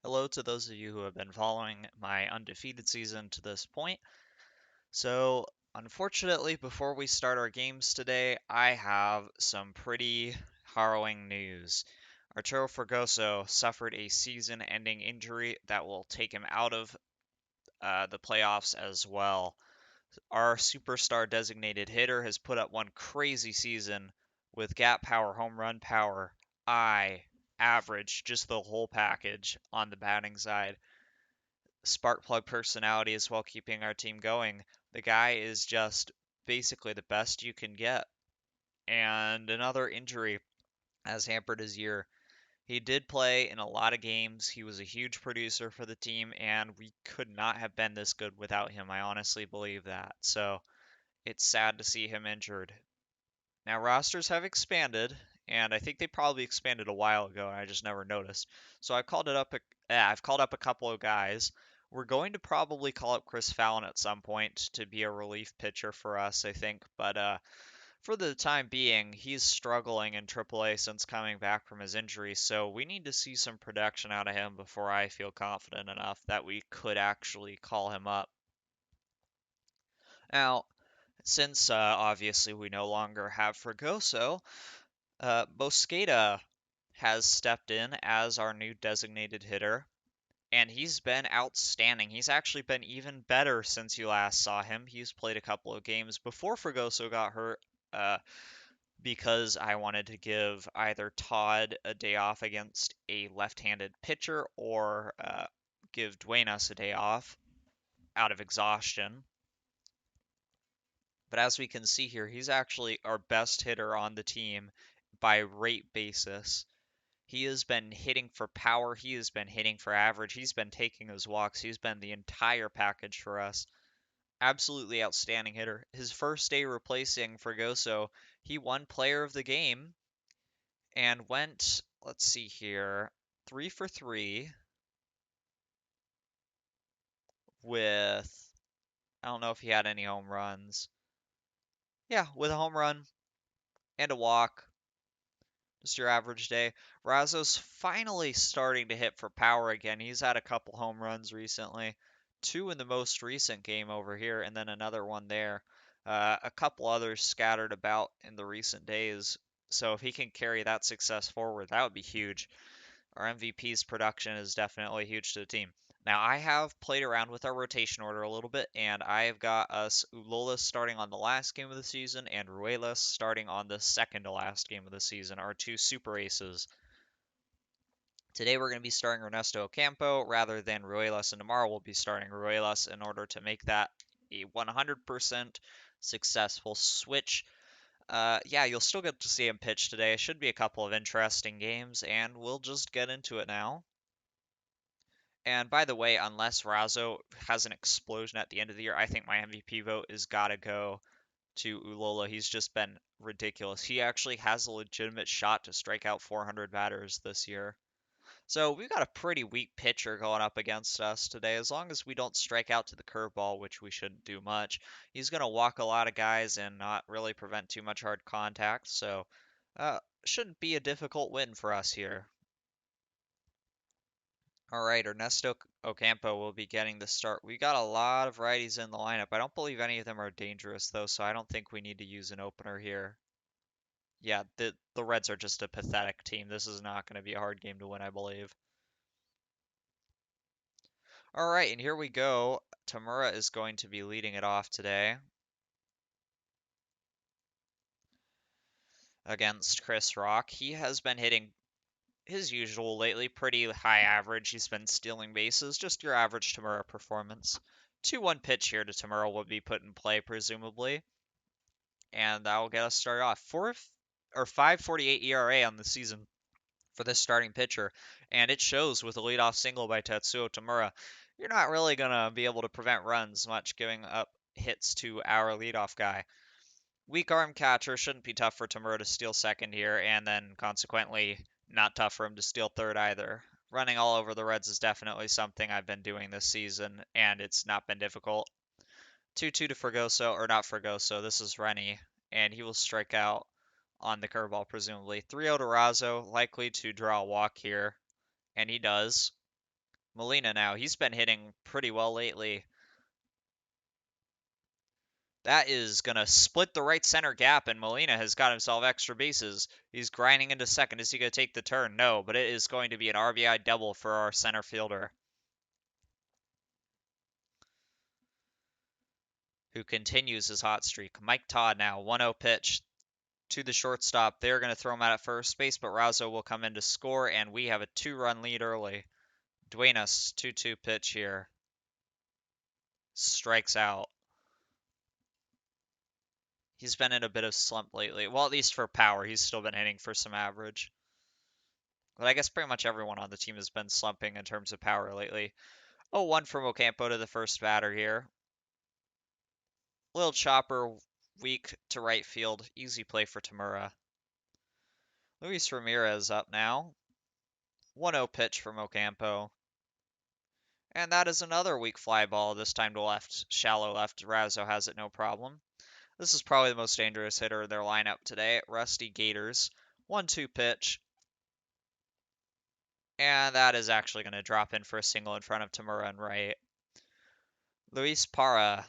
Hello to those of you who have been following my undefeated season to this point. So, unfortunately, before we start our games today, I have some pretty harrowing news. Arturo Fregoso suffered a season-ending injury that will take him out of the playoffs as well. Our superstar designated hitter has put up one crazy season with gap power, home run power, average, just the whole package on the batting side. Spark plug personality as well, keeping our team going. The guy is just basically the best you can get. And another injury has hampered his year. He did play in a lot of games. He was a huge producer for the team, and we could not have been this good without him. I honestly believe that. So it's sad to see him injured. Now, rosters have expanded, and I think they probably expanded a while ago, and I just never noticed. So I've called up a couple of guys. We're going to probably call up Chris Fallon at some point to be a relief pitcher for us, I think. But for the time being, he's struggling in AAA since coming back from his injury, so we need to see some production out of him before I feel confident enough that we could actually call him up. Now, since obviously we no longer have Fregoso, Mosqueda has stepped in as our new designated hitter, and he's been outstanding. He's actually been even better since you last saw him. He's played a couple of games before Fregoso got hurt, uh, because I wanted to give either Todd a day off against a left-handed pitcher or give Duenas a day off out of exhaustion. But as we can see here, he's actually our best hitter on the team by rate basis. He has been hitting for power. He has been hitting for average. He's been taking his walks. He's been the entire package for us. Absolutely outstanding hitter. His first day replacing Fregoso, he won player of the game and went, let's see here, 3 for 3 with, I don't know if he had any home runs. Yeah, with a home run and a walk. Just your average day. Razzo's finally starting to hit for power again. He's had a couple home runs recently. Two in the most recent game over here, and then another one there. A couple others scattered about in the recent days. So if he can carry that success forward, that would be huge. Our MVP's production is definitely huge to the team. Now, I have played around with our rotation order a little bit, and I have got us Ulola starting on the last game of the season and Ruelas starting on the second to last game of the season, our two super aces. Today we're going to be starting Ernesto Ocampo rather than Ruelas, and tomorrow we'll be starting Ruelas in order to make that a 100% successful switch. Yeah, you'll still get to see him pitch today. It should be a couple of interesting games, and we'll just get into it now. And by the way, unless Razzo has an explosion at the end of the year, I think my MVP vote is gotta go to Ulola. He's just been ridiculous. He actually has a legitimate shot to strike out 400 batters this year. So we've got a pretty weak pitcher going up against us today. As long as we don't strike out to the curveball, which we shouldn't do much, he's going to walk a lot of guys and not really prevent too much hard contact. So shouldn't be a difficult win for us here. All right, Ernesto Ocampo will be getting the start. We got a lot of righties in the lineup. I don't believe any of them are dangerous though, so I don't think we need to use an opener here. Yeah, the Reds are just a pathetic team. This is not going to be a hard game to win, I believe. All right, and here we go. Tamura is going to be leading it off today against Chris Rock. He has been hitting his usual lately, pretty high average. He's been stealing bases, just your average Tamura performance. 2-1 pitch here to Tamura will be put in play, presumably, and that will get us started off. 5.48 ERA on the season for this starting pitcher, and it shows with a leadoff single by Tetsuo Tamura. You're not really going to be able to prevent runs much giving up hits to our leadoff guy. Weak arm catcher shouldn't be tough for Tamura to steal second here, and then consequently not tough for him to steal third either. Running all over the Reds is definitely something I've been doing this season, and it's not been difficult. 2-2 to Fregoso, or not Fregoso, this is Rennie, and he will strike out on the curveball, presumably. 3-0 to Razzo, likely to draw a walk here, and he does. Molina now. He's been hitting pretty well lately. That is going to split the right center gap, and Molina has got himself extra bases. He's grinding into second. Is he going to take the turn? No, but it is going to be an RBI double for our center fielder, who continues his hot streak. Mike Todd now, 1-0 pitch to the shortstop. They're going to throw him out at first base, but Rouzo will come in to score, and we have a 2-run lead early. Duenas, 2-2 pitch here. Strikes out. He's been in a bit of slump lately. Well, at least for power. He's still been hitting for some average. But I guess pretty much everyone on the team has been slumping in terms of power lately. 0-1 from Ocampo to the first batter here. Little chopper, weak to right field. Easy play for Tamura. Luis Ramirez up now. 1-0 pitch from Ocampo. And that is another weak fly ball, this time to left, shallow left. Rouzo has it no problem. This is probably the most dangerous hitter in their lineup today, Rusty Gators. 1-2 pitch. And that is actually going to drop in for a single in front of Tamura and right. Luis Parra.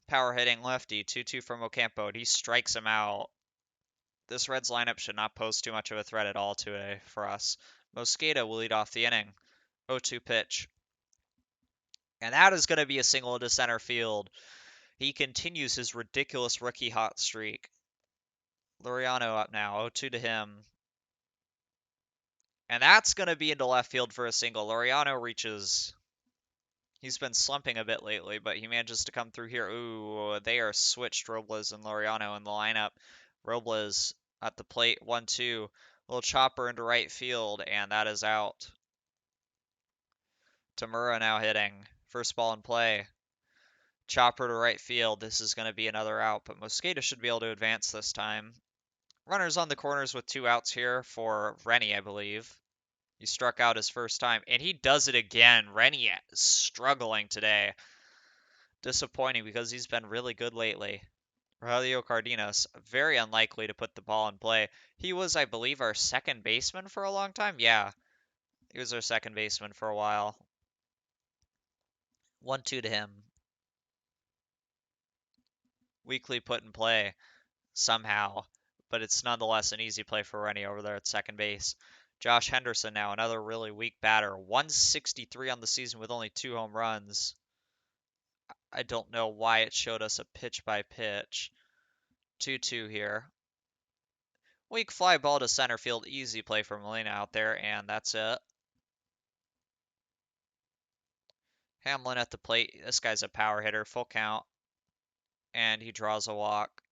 Power hitting lefty. 2-2 from Ocampo. He strikes him out. This Reds lineup should not pose too much of a threat at all today for us. Mosqueda will lead off the inning. 0-2 pitch. And that is going to be a single into center field. He continues his ridiculous rookie hot streak. Laureano up now, 0-2 to him. And that's going to be into left field for a single. Laureano reaches. He's been slumping a bit lately, but he manages to come through here. Ooh, they are switched, Robles and Laureano in the lineup. Robles at the plate, 1-2. Little chopper into right field, and that is out. Tamura now hitting. First ball in play. Chopper to right field. This is going to be another out, but Mosqueda should be able to advance this time. Runners on the corners with 2 outs here for Rennie, I believe. He struck out his first time, and he does it again. Rennie is struggling today. Disappointing because he's been really good lately. Rogelio Cardenas, very unlikely to put the ball in play. He was, I believe, our second baseman for a long time. Yeah, he was our second baseman for a while. 1-2 to him. Weakly put in play somehow, but it's nonetheless an easy play for Rennie over there at second base. Josh Henderson now, another really weak batter. 163 on the season with only 2 home runs. I don't know why it showed us a pitch by pitch. 2-2 here. Weak fly ball to center field. Easy play for Molina out there, and that's it. Hamlin at the plate. This guy's a power hitter. Full count. And he draws a walk.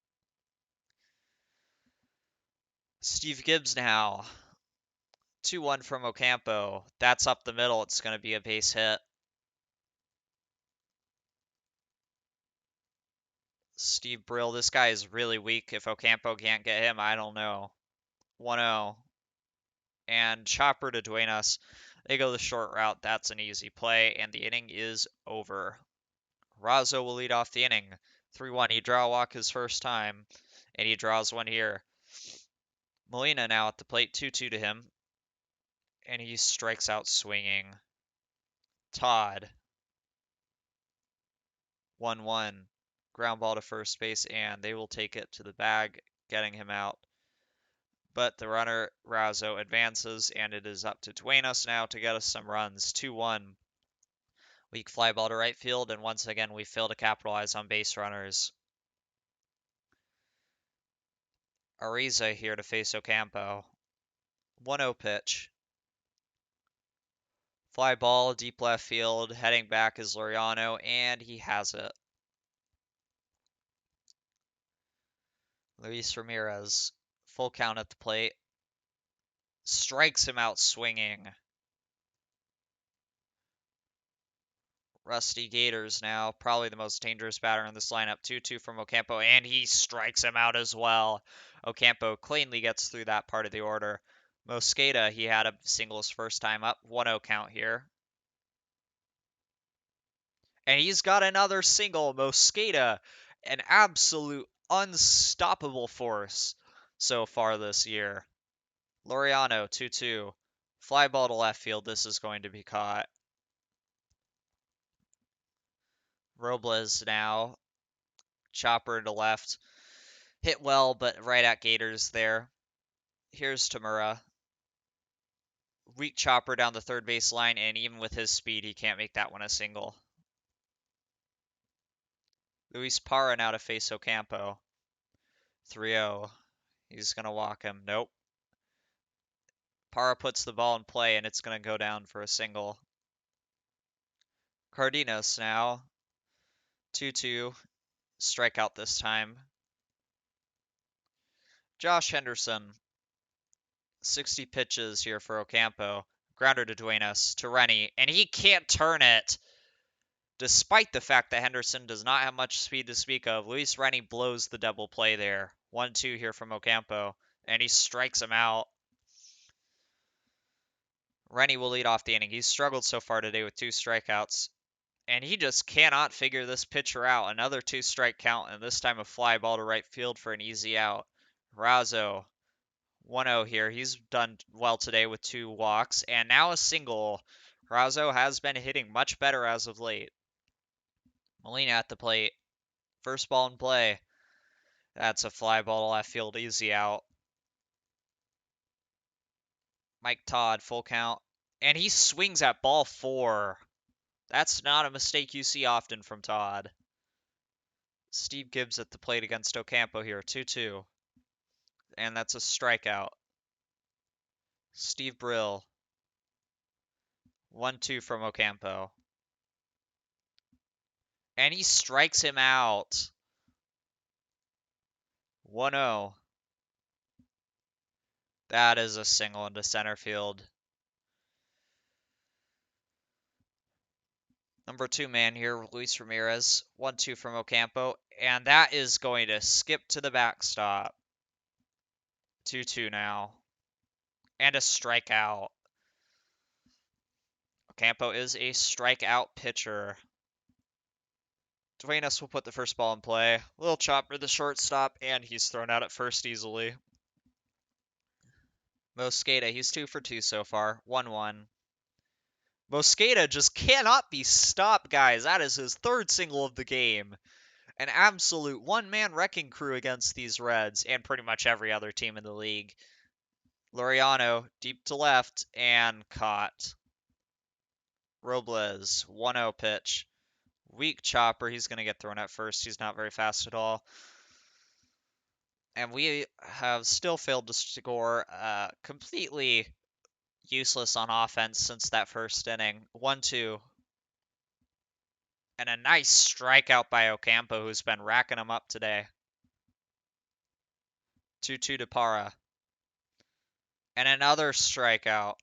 Steve Gibbs now. 2-1 from Ocampo. That's up the middle. It's going to be a base hit. Steve Brill. This guy is really weak. If Ocampo can't get him, I don't know. 1-0. And chopper to Duenas. They go the short route. That's an easy play, and the inning is over. Rouzo will lead off the inning. 3-1. He draw a walk his first time, and he draws one here. Molina now at the plate, 2-2 to him, and he strikes out swinging. Todd, 1-1. Ground ball to first base, and they will take it to the bag, getting him out. But the runner, Rouzo, advances, and it is up to Duenas now to get us some runs. 2-1. Weak fly ball to right field, and once again we fail to capitalize on base runners. Ariza here to face Ocampo. 1-0 pitch. Fly ball, deep left field, heading back is Laureano, and he has it. Luis Ramirez, full count at the plate. Strikes him out swinging. Rusty Gators now, probably the most dangerous batter in this lineup. 2-2 from Ocampo, and he strikes him out as well. Ocampo cleanly gets through that part of the order. Mosqueda, he had a single his first time up. 1-0 count here. And he's got another single. Mosqueda, an absolute unstoppable force so far this year. Laureano, 2-2. Fly ball to left field. This is going to be caught. Robles now. Chopper to left. Hit well, but right at Gators there. Here's Tamura. Weak chopper down the third base line, and even with his speed, he can't make that one a single. Luis Parra now to face Ocampo. 3-0. He's going to walk him. Nope. Parra puts the ball in play, and it's going to go down for a single. Cardenas now. 2-2. Strikeout this time. Josh Henderson. 60 pitches here for Ocampo. Grounder to Duenas, to Rennie, and he can't turn it. Despite the fact that Henderson does not have much speed to speak of, Luis Rennie blows the double play there. 1-2 here from Ocampo, and he strikes him out. Rennie will lead off the inning. He's struggled so far today with 2 strikeouts, and he just cannot figure this pitcher out. Another 2-strike count, and this time a fly ball to right field for an easy out. Razzo, 1-0 here. He's done well today with 2 walks, and now a single. Razzo has been hitting much better as of late. Molina at the plate. First ball in play. That's a fly ball to left field, easy out. Mike Todd, full count. And he swings at ball 4. That's not a mistake you see often from Todd. Steve Gibbs at the plate against Ocampo here, 2-2. And that's a strikeout. Steve Brill. 1-2 from Ocampo. And he strikes him out. 1-0. That is a single into center field. Number 2 man here, Luis Ramirez. 1-2 from Ocampo. And that is going to skip to the backstop. 2-2 now. And a strikeout. Ocampo is a strikeout pitcher. Duenas will put the first ball in play. Little chopper the shortstop, and he's thrown out at first easily. Mosqueda, he's 2 for 2 so far. 1-1. Mosqueda just cannot be stopped, guys. That is his 3rd single of the game. An absolute one-man wrecking crew against these Reds and pretty much every other team in the league. Laureano, deep to left, and caught. Robles, 1-0 pitch. Weak chopper. He's going to get thrown at first. He's not very fast at all. And we have still failed to score. Completely useless on offense since that first inning. 1-2. And a nice strikeout by Ocampo, who's been racking them up today. 2-2 to Parra. And another strikeout.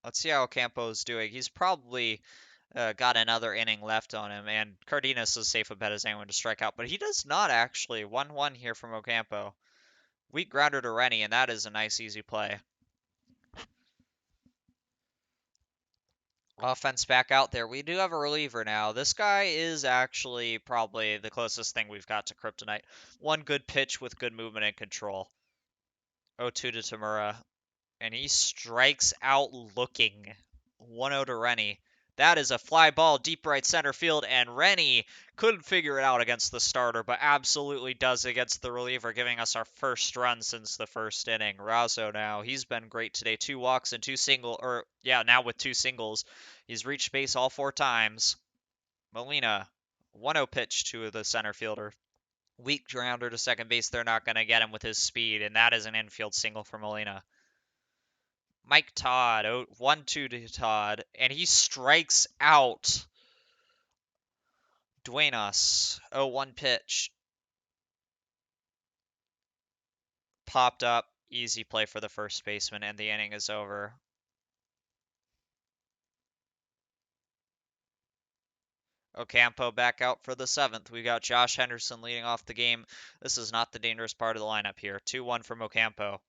Let's see how Ocampo's doing. He's probably got another inning left on him, and Cardenas is safe a bet as anyone to strike out, but he does not actually. 1-1 here from Ocampo. Weak grounder to Rennie, and that is a nice, easy play. Offense back out there. We do have a reliever now. This guy is actually probably the closest thing we've got to kryptonite. One good pitch with good movement and control. 0-2 to Tamura. And he strikes out looking. 1-0 to Rennie. That is a fly ball deep right center field, and Rennie couldn't figure it out against the starter, but absolutely does against the reliever, giving us our first run since the first inning. Razzo now, he's been great today. 2 walks and 2 now with 2 singles. He's reached base all 4 times. Molina, 1-0 pitch to the center fielder. Weak grounder to second base. They're not going to get him with his speed, and that is an infield single for Molina. Mike Todd, 1-2 to Todd, and he strikes out Duenas. 0-1 pitch. Popped up. Easy play for the first baseman, and the inning is over. Ocampo back out for the 7th. We got Josh Henderson leading off the game. This is not the dangerous part of the lineup here. 2-1 from Ocampo.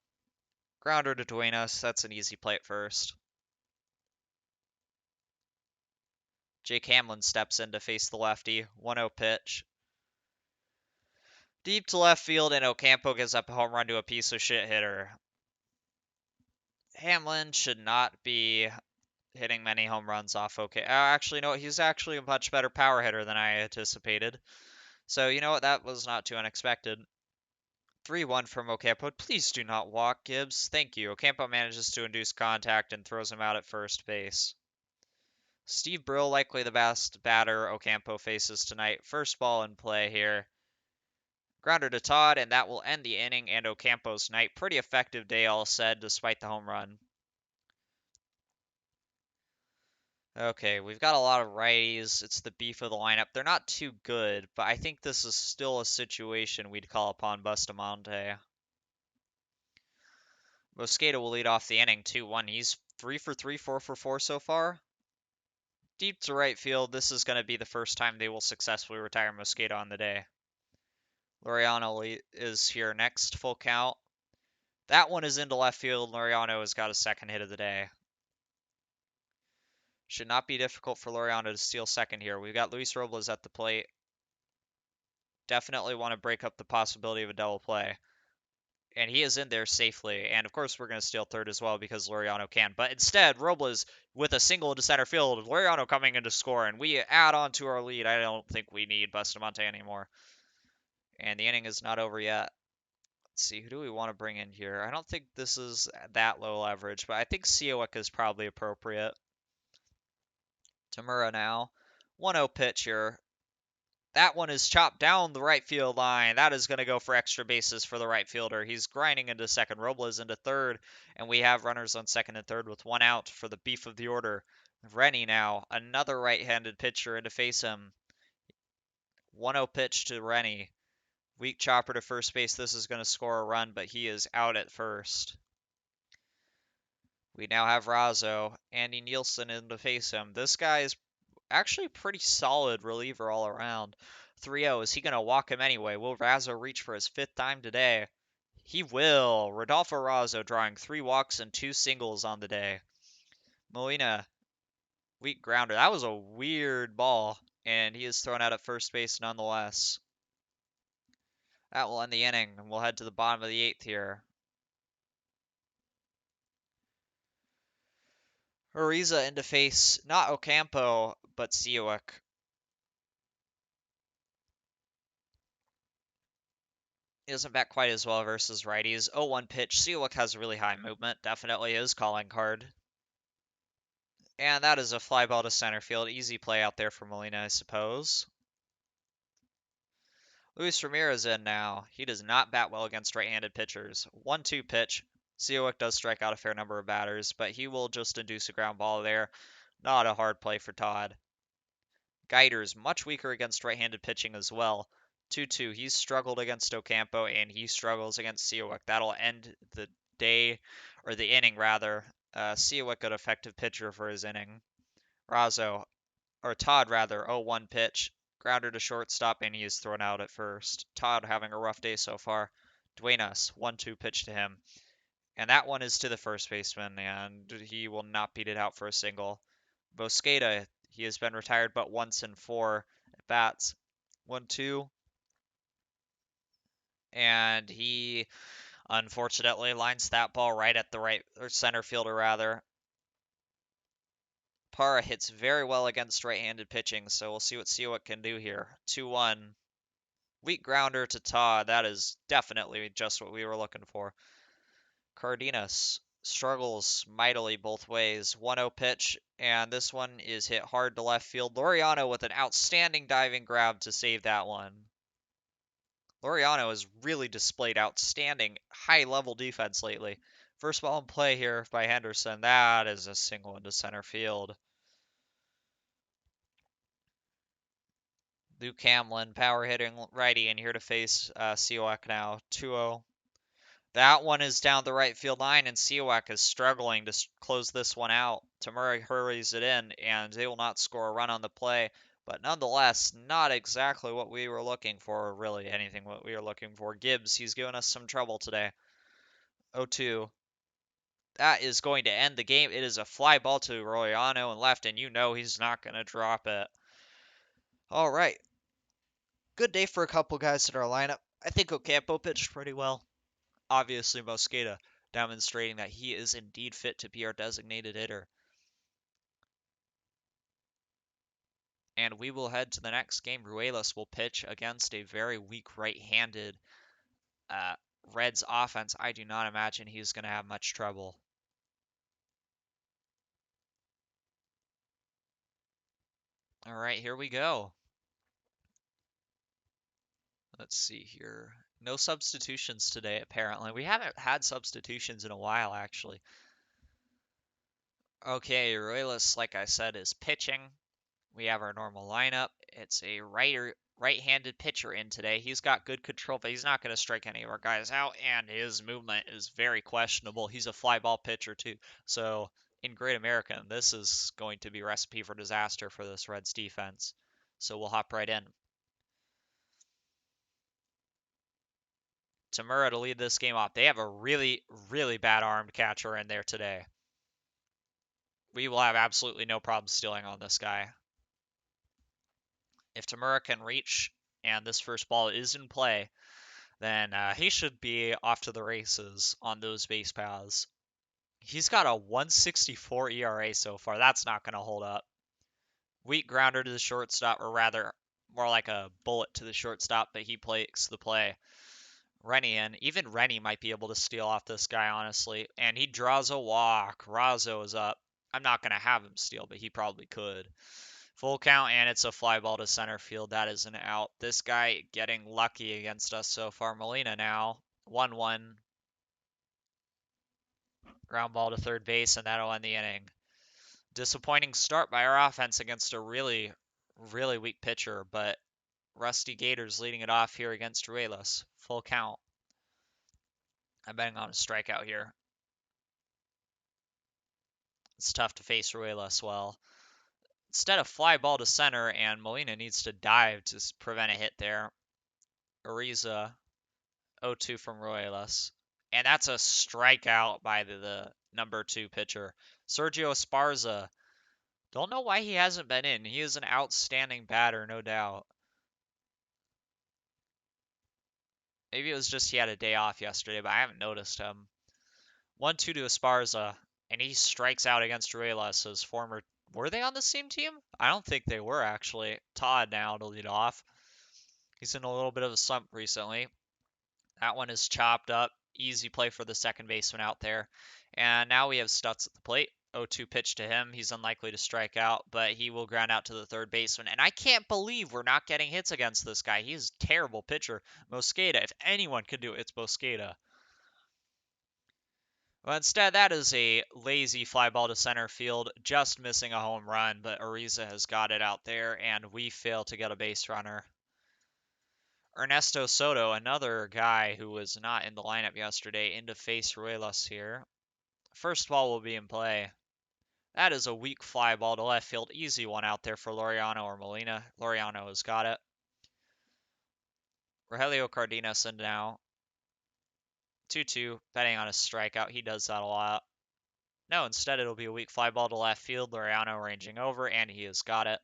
Grounder to Duenas. That's an easy play at first. Jake Hamlin steps in to face the lefty. 1-0 pitch. Deep to left field, and Ocampo gives up a home run to a piece of shit hitter. Hamlin should not be hitting many home runs off okay. Actually, no, he's actually a much better power hitter than I anticipated. So, you know what? That was not too unexpected. 3-1 from Ocampo. Please do not walk, Gibbs. Thank you. Ocampo manages to induce contact and throws him out at first base. Steve Brill, likely the best batter Ocampo faces tonight. First ball in play here. Grounder to Todd, and that will end the inning and Ocampo's night. Pretty effective day, all said, despite the home run. Okay, we've got a lot of righties. It's the beef of the lineup. They're not too good, but I think this is still a situation we'd call upon Bustamante. Mosqueda will lead off the inning 2-1. He's 3 for 3, 4 for 4 so far. Deep to right field. This is going to be the first time they will successfully retire Mosqueda on the day. Laureano is here next, full count. That one is into left field. Laureano has got a second hit of the day. Should not be difficult for Laureano to steal second here. We've got Luis Robles at the plate. Definitely want to break up the possibility of a double play. And he is in there safely. And of course, we're going to steal third as well because Laureano can. But instead, Robles with a single into center field. Laureano coming in to score. And we add on to our lead. I don't think we need Bustamante anymore. And the inning is not over yet. Let's see, who do we want to bring in here? I don't think this is that low leverage, but I think Siowick is probably appropriate. Tamura now. 1-0 pitch here. That one is chopped down the right field line. That is going to go for extra bases for the right fielder. He's grinding into second. Robles into third. And we have runners on second and third with one out for the beef of the order. Rennie now. Another right-handed pitcher in to face him. 1-0 pitch to Rennie. Weak chopper to first base. This is going to score a run, but he is out at first. We now have Razzo. Andy Nielsen in to face him. This guy is actually a pretty solid reliever all around. 3-0. Is he going to walk him anyway? Will Razzo reach for his fifth time today? He will. Rodolfo Razzo drawing 3 walks and 2 singles on the day. Molina, weak grounder. That was a weird ball, and he is thrown out at first base nonetheless. That will end the inning, and we'll head to the bottom of the 8th here. Ariza into face, not Ocampo, but Siowick. He doesn't bat quite as well versus righties. 0-1 pitch. Siowick has really high movement. Definitely his calling card. And that is a fly ball to center field. Easy play out there for Molina, I suppose. Luis Ramirez in now. He does not bat well against right-handed pitchers. 1-2 pitch. Siowick does strike out a fair number of batters, but he will just induce a ground ball there. Not a hard play for Todd. Geiter's much weaker against right-handed pitching as well. 2-2. He's struggled against Ocampo, and he struggles against Siowick. That'll end the day, or the inning rather. Siowick, an effective pitcher for his inning. Razzo, or Todd rather, 0-1 pitch. Grounder to shortstop, and he is thrown out at first. Todd having a rough day so far. Duenas, 1-2 pitch to him. And that one is to the first baseman, and he will not beat it out for a single. Mosqueda, he has been retired but once in 4 at bats. 1-2. And he unfortunately lines that ball right at the right, or center fielder rather. Parra hits very well against right-handed pitching, so we'll see what Siowick can do here. 2-1. Weak grounder to Todd. That is definitely just what we were looking for. Cardenas struggles mightily both ways. 1-0 pitch, and this one is hit hard to left field. Laureano with an outstanding diving grab to save that one. Laureano has really displayed outstanding high-level defense lately. First ball in play here by Henderson. That is a single into center field. Luke Hamlin, power hitting righty, and here to face Siowick now. 2-0. That one is down the right field line, and Siowick is struggling to close this one out. Tamura hurries it in, and they will not score a run on the play. But nonetheless, not exactly what we were looking for, or really anything what we were looking for. Gibbs, he's given us some trouble today. 0-2. That is going to end the game. It is a fly ball to Royano and left, and you know he's not going to drop it. All right. Good day for a couple guys in our lineup. I think Ocampo pitched pretty well. Obviously, Mosqueda demonstrating that he is indeed fit to be our designated hitter. And we will head to the next game. Ruelas will pitch against a very weak right-handed Reds offense. I do not imagine he's going to have much trouble. All right, here we go. Let's see here. No substitutions today, apparently. We haven't had substitutions in a while, actually. Okay, Ruelas, like I said, is pitching. We have our normal lineup. It's a right-handed pitcher in today. He's got good control, but he's not going to strike any of our guys out, and his movement is very questionable. He's a fly ball pitcher, too. So, in Great American, this is going to be a recipe for disaster for this Reds defense. So, we'll hop right in. Tamura to lead this game off. They have a really, really bad armed catcher in there today. We will have absolutely no problem stealing on this guy. If Tamura can reach and this first ball is in play, then he should be off to the races on those base paths. He's got a 1.64 ERA so far. That's not going to hold up. Weak grounder to the shortstop, or rather, more like a bullet to the shortstop, but he plays the play. Rennie in. Even Rennie might be able to steal off this guy, honestly. And he draws a walk. Razzo is up. I'm not going to have him steal, but he probably could. Full count, and it's a fly ball to center field. That is an out. This guy getting lucky against us so far. Molina now. 1-1. Ground ball to third base, and that'll end the inning. Disappointing start by our offense against a really, really weak pitcher, but Rusty Gators leading it off here against Ruelas. Full count. I'm betting on a strikeout here. It's tough to face Ruelas well. Instead of fly ball to center, and Molina needs to dive to prevent a hit there. Ariza, 0-2 from Ruelas. And that's a strikeout by the number 2 pitcher. Sergio Esparza. Don't know why he hasn't been in. He is an outstanding batter, no doubt. Maybe it was just he had a day off yesterday, but I haven't noticed him. 1-2 to Esparza, and he strikes out against Ruelas, his former... Were they on the same team? I don't think they were, actually. Todd now to lead off. He's in a little bit of a slump recently. That one is chopped up. Easy play for the second baseman out there. And now we have Stutz at the plate. 0-2 pitch to him. He's unlikely to strike out, but he will ground out to the third baseman. And I can't believe we're not getting hits against this guy. He's a terrible pitcher. Mosqueda, if anyone could do it, it's Mosqueda. Well, instead, that is a lazy fly ball to center field, just missing a home run, but Ariza has got it out there, and we fail to get a base runner. Ernesto Soto, another guy who was not in the lineup yesterday, in to face Ruelas here. First ball will be in play. That is a weak fly ball to left field. Easy one out there for Laureano or Molina. Laureano has got it. Rogelio Cardenas in now. 2-2, betting on a strikeout. He does that a lot. No, instead it'll be a weak fly ball to left field. Laureano ranging over, and he has got it.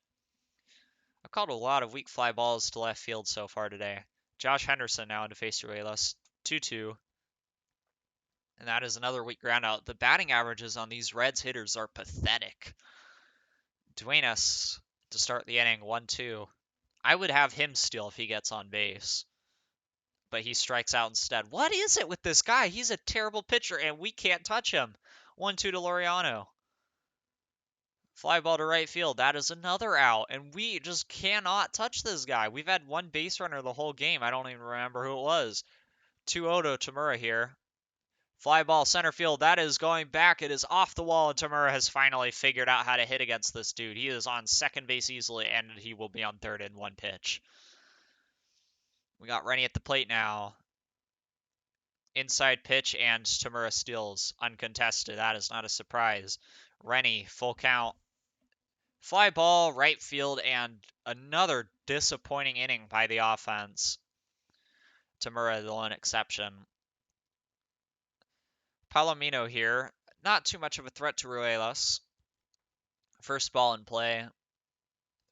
I've called a lot of weak fly balls to left field so far today. Josh Henderson now into face Ruelas. 2-2. And that is another weak ground out. The batting averages on these Reds hitters are pathetic. Duenas to start the inning, 1-2. I would have him steal if he gets on base. But he strikes out instead. What is it with this guy? He's a terrible pitcher, and we can't touch him. 1-2 to Laureano. Fly ball to right field. That is another out, and we just cannot touch this guy. We've had one base runner the whole game. I don't even remember who it was. 2-0 to Tamura here. Fly ball center field. That is going back. It is off the wall, and Tamura has finally figured out how to hit against this dude. He is on second base easily, and he will be on third in one pitch. We got Rennie at the plate now. Inside pitch, and Tamura steals uncontested. That is not a surprise. Rennie, full count. Fly ball, right field, and another disappointing inning by the offense. Tamura, the lone exception. Palomino here. Not too much of a threat to Ruelas. First ball in play.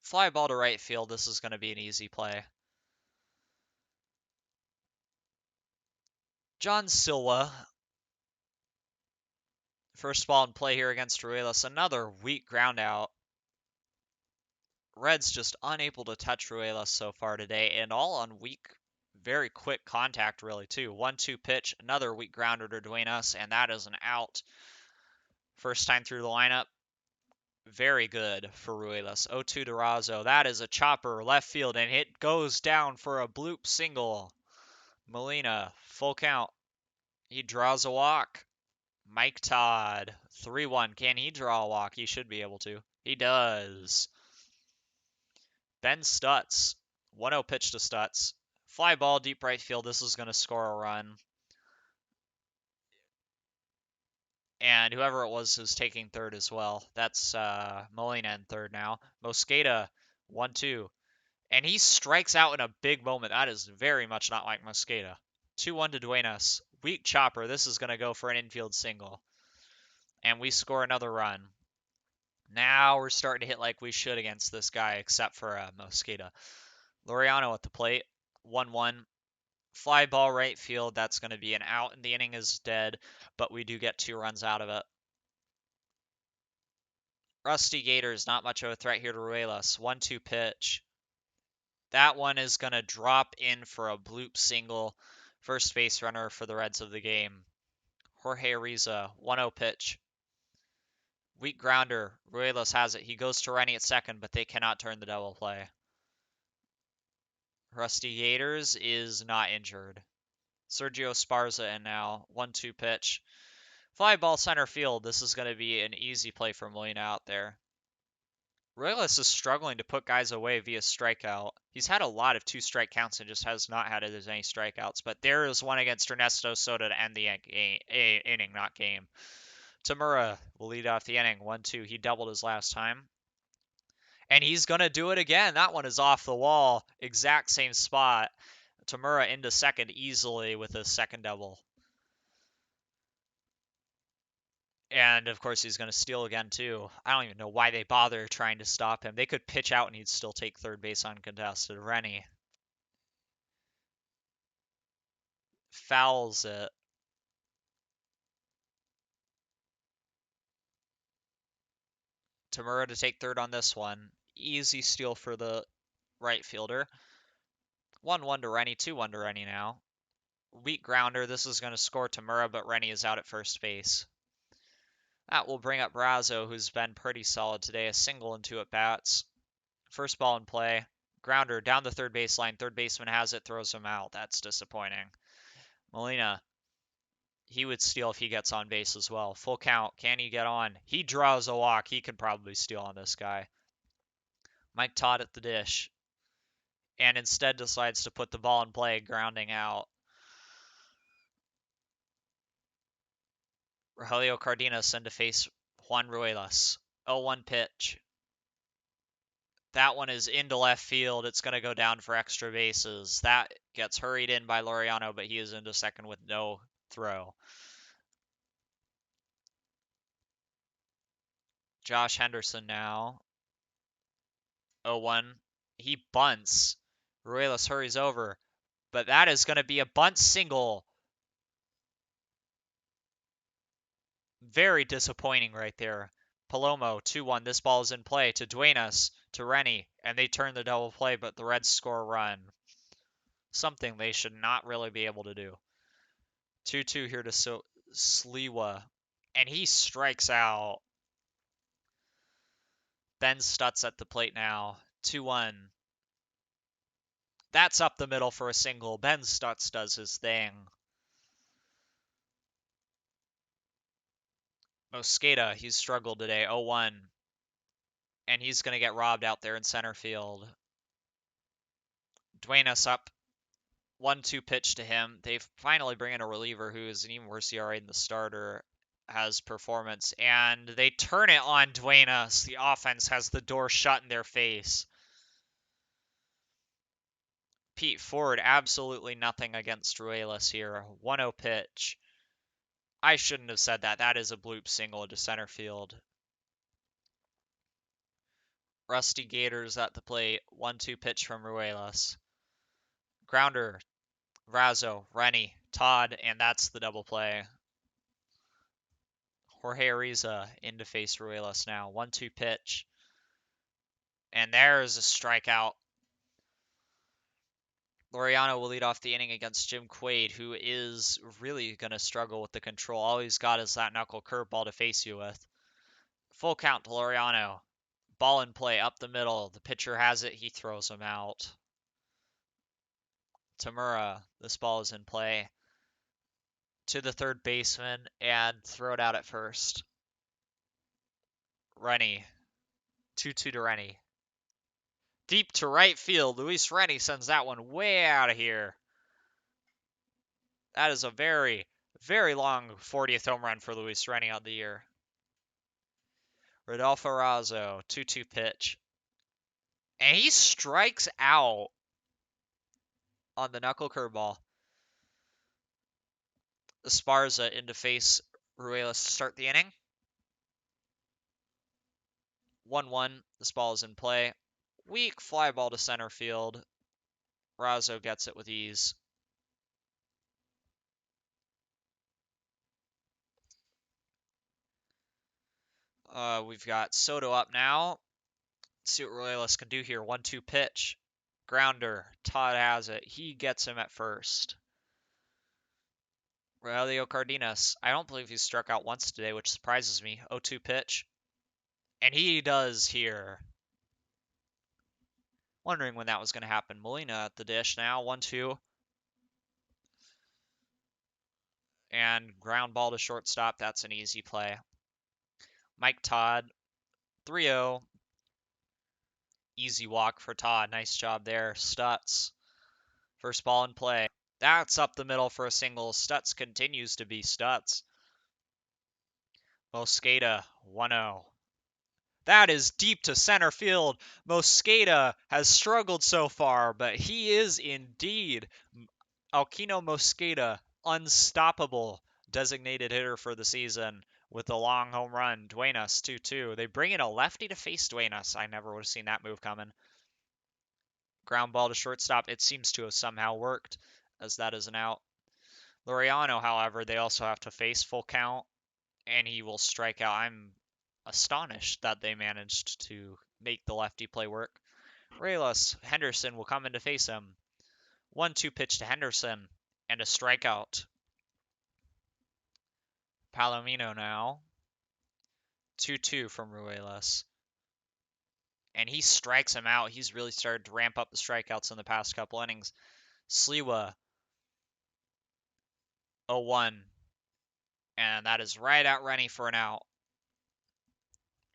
Fly ball to right field. This is going to be an easy play. John Silva First ball in play here against Ruelas. Another weak ground out. Reds just unable to touch Ruelas so far today, and all on weak, very quick contact, really, too. 1-2 pitch, another weak grounder to Duenas, and that is an out. First time through the lineup. Very good for Ruelas. 0-2 to Razzo. That is a chopper left field, and it goes down for a bloop single. Molina, full count. He draws a walk. Mike Todd, 3-1. Can he draw a walk? He should be able to. He does. Ben Stutz, 1-0 pitch to Stutz. Fly ball, deep right field. This is going to score a run. And whoever it was is taking third as well. That's Molina in third now. Mosqueda, 1-2. And he strikes out in a big moment. That is very much not like Mosqueda. 2-1 to Duenas. Weak chopper. This is going to go for an infield single. And we score another run. Now we're starting to hit like we should against this guy, except for Mosqueda. Laureano at the plate. 1-1. Fly ball right field. That's going to be an out, and the inning is dead, but we do get 2 runs out of it. Rusty Gators, not much of a threat here to Ruelas. 1-2 pitch. That one is going to drop in for a bloop single. First base runner for the Reds of the game. Jorge Ariza, 1-0 pitch. Weak grounder. Ruelas has it. He goes to Rennie at second, but they cannot turn the double play. Rusty Gators is not injured. Sergio Esparza in now. 1-2 pitch. Fly ball center field. This is going to be an easy play for Molina out there. Ruelas is struggling to put guys away via strikeout. He's had a lot of 2-strike counts and just has not had as many strikeouts. But there is one against Ernesto Soto to end the inning, not game. Tamura will lead off the inning. 1-2. He doubled his last time. And he's going to do it again. That one is off the wall. Exact same spot. Tamura into second easily with a second double. And, of course, he's going to steal again, too. I don't even know why they bother trying to stop him. They could pitch out and he'd still take third base uncontested. Rennie fouls it. Tamura to take third on this one. Easy steal for the right fielder. 1-1 to Rennie, 2-1 to Rennie now. Weak grounder. This is going to score Tamura, but Rennie is out at first base. That will bring up Razzo, who's been pretty solid today. A single and 2 at-bats. First ball in play. Grounder down the third baseline. Third baseman has it, throws him out. That's disappointing. Molina, he would steal if he gets on base as well. Full count. Can he get on? He draws a walk. He can probably steal on this guy. Mike Todd at the dish. And instead decides to put the ball in play, grounding out. Rogelio Cardenas in to face Juan Ruelas. 0-1 pitch. That one is into left field. It's going to go down for extra bases. That gets hurried in by Laureano, but he is into second with no throw. Josh Henderson now. 0-1. He bunts. Ruelas hurries over. But that is going to be a bunt single. Very disappointing right there. Palomo, 2-1. This ball is in play to Duenas, to Rennie, and they turn the double play, but the Reds score a run. Something they should not really be able to do. 2-2 here to Sliwa, and he strikes out. Ben Stutz at the plate now. 2-1. That's up the middle for a single. Ben Stutz does his thing. Mosqueda, he's struggled today. 0-1. And he's going to get robbed out there in center field. Duenas up. 1-2 pitch to him. They finally bring in a reliever who is an even worse ERA than the starter has performance. And they turn it on Duenas. The offense has the door shut in their face. Pete Ford, absolutely nothing against Ruelas here. 1-0 pitch. I shouldn't have said that. That is a bloop single to center field. Rusty Gators at the plate. 1-2 pitch from Ruelas. Grounder, Razzo, Rennie, Todd, and that's the double play. Jorge Ariza in to face Ruelas now. 1-2 pitch. And there's a strikeout. Laureano will lead off the inning against Jim Quaid, who is really going to struggle with the control. All he's got is that knuckle curveball to face you with. Full count to Laureano. Ball in play up the middle. The pitcher has it. He throws him out. Tamura, this ball is in play. To the third baseman and throw it out at first. Rennie. 2-2 to Rennie. Deep to right field. Luis Rennie sends that one way out of here. That is a very, very long 40th home run for Luis Rennie on the year. Rodolfo Razo, 2-2 pitch. And he strikes out on the knuckle curveball. Esparza in to face Ruelas to start the inning. 1-1. This ball is in play. Weak fly ball to center field. Razo gets it with ease. We've got Soto up now. Let's see what Ruelas can do here. 1-2 pitch. Grounder. Todd has it. He gets him at first. Aurelio Cardenas. I don't believe he's struck out once today, which surprises me. 0-2 pitch. And he does here. Wondering when that was going to happen. Molina at the dish now. 1-2. And ground ball to shortstop. That's an easy play. Mike Todd. 3-0. Easy walk for Todd. Nice job there. Stutz. First ball in play. That's up the middle for a single. Stutz continues to be Stutz. Mosqueda, 1-0. That is deep to center field. Mosqueda has struggled so far, but he is indeed Alquino Mosqueda, unstoppable designated hitter for the season with a long home run. Duenas, 2-2. They bring in a lefty to face Duenas. I never would have seen that move coming. Ground ball to shortstop. It seems to have somehow worked, as that is an out. Laureano, however, they also have to face. Full count, and he will strike out. I'm astonished that they managed to make the lefty play work. Reyes Henderson will come in to face him. 1-2 pitch to Henderson, and a strikeout. Palomino now. 2-2 from Ruelas. And he strikes him out. He's really started to ramp up the strikeouts in the past couple innings. Sliwa. 0-1. And that is right at Rennie for an out.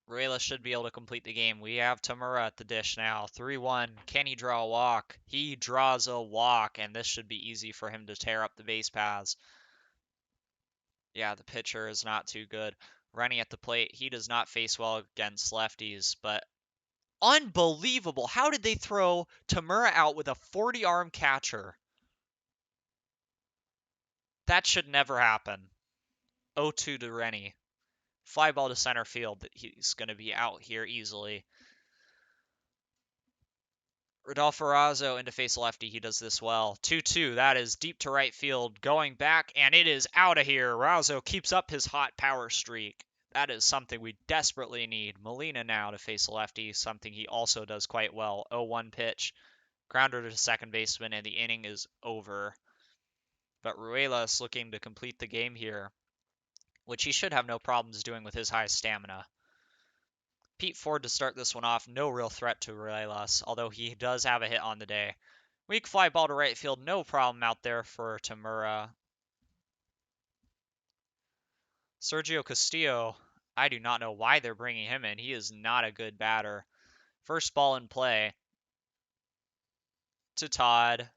Ruelas should be able to complete the game. We have Tamura at the dish now. 3-1. Can he draw a walk? He draws a walk, and this should be easy for him to tear up the base paths. Yeah, the pitcher is not too good. Rennie at the plate. He does not face well against lefties, but unbelievable. How did they throw Tamura out with a 40-arm catcher? That should never happen. 0-2 to Rennie. Fly ball to center field, that he's going to be out here easily. Rodolfo Razo into face lefty. He does this well. 2-2. That is deep to right field. Going back, and it is out of here. Razo keeps up his hot power streak. That is something we desperately need. Molina now to face lefty, something he also does quite well. 0-1 pitch. Grounder to second baseman, and the inning is over. But Ruelas looking to complete the game here, which he should have no problems doing with his high stamina. Pete Ford to start this one off. No real threat to Ruelas, although he does have a hit on the day. Weak fly ball to right field. No problem out there for Tamura. Sergio Castillo, I do not know why they're bringing him in. He is not a good batter. First ball in play to Todd,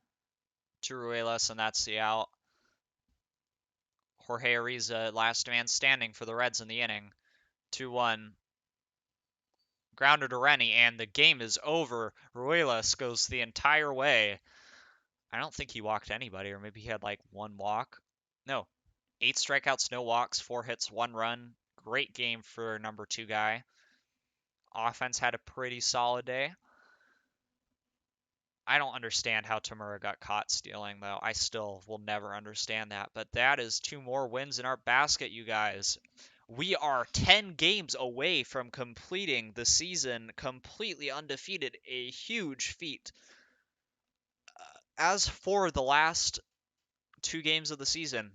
to Ruelas, and that's the out. Jorge Ariza, last man standing for the Reds in the inning. 2-1. Grounder to Rennie, and the game is over. Ruelas goes the entire way. I don't think he walked anybody, or maybe he had like one walk. No. 8 strikeouts, no walks, 4 hits, 1 run. Great game for number 2 guy. Offense had a pretty solid day. I don't understand how Tamura got caught stealing, though. I still will never understand that. But that is 2 more wins in our basket, you guys. We are 10 games away from completing the season completely undefeated, a huge feat. As for the last 2 games of the season,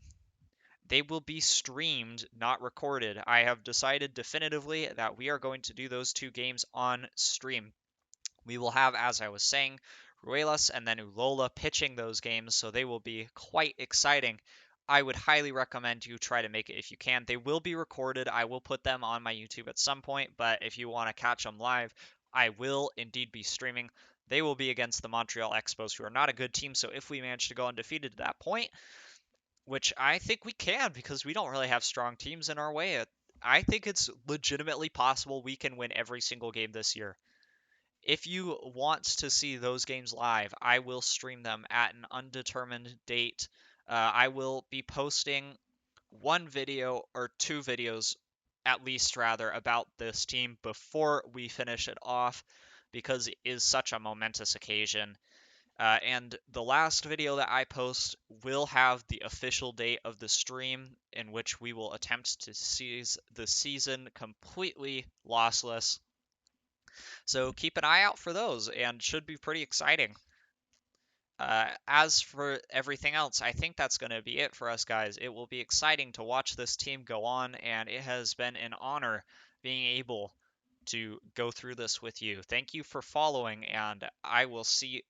they will be streamed, not recorded. I have decided definitively that we are going to do those 2 games on stream. We will have, as I was saying, Ruelas and then Ulola pitching those games, so they will be quite exciting. I would highly recommend you try to make it if you can. They will be recorded. I will put them on my YouTube at some point, but if you want to catch them live, I will indeed be streaming. They will be against the Montreal Expos, who are not a good team, so if we manage to go undefeated to that point, which I think we can because we don't really have strong teams in our way, I think it's legitimately possible we can win every single game this year. If you want to see those games live, I will stream them at an undetermined date. I will be posting 1 video or 2 videos, at least rather, about this team before we finish it off because it is such a momentous occasion. And the last video that I post will have the official date of the stream in which we will attempt to seize the season completely lossless. So keep an eye out for those and should be pretty exciting. As for everything else, I think that's going to be it for us, guys. It will be exciting to watch this team go on, and it has been an honor being able to go through this with you. Thank you for following, and I will see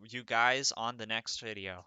you guys on the next video.